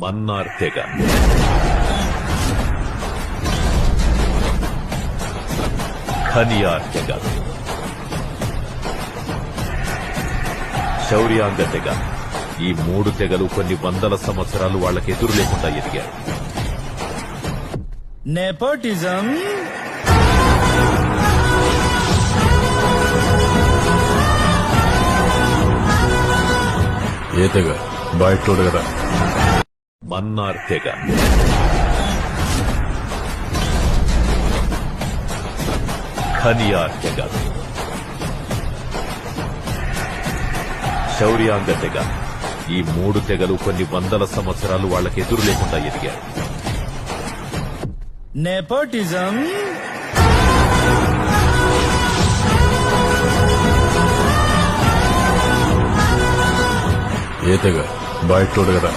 మన్నార్ తెగ, ఖనియార్ తెగ, శౌర్యాంగ తెగ. ఈ 3 తెగలు కొన్ని వందల సంవత్సరాలు వాళ్లకు ఎదురు లేకుండా ఎదిగారు. నెపోటిజం, ఏ తెగ బయటోడు కదా. మన్నార్ తెగ, ఖనియార్ తెగ, శౌర్యాంగ తెగ. ఈ 3 తెగలు కొన్ని వందల సంవత్సరాలు వాళ్లకు ఎదురు లేకుండా ఎదిగారు. నెపోటిజం, ఏ తెగ బయటోడు కదా.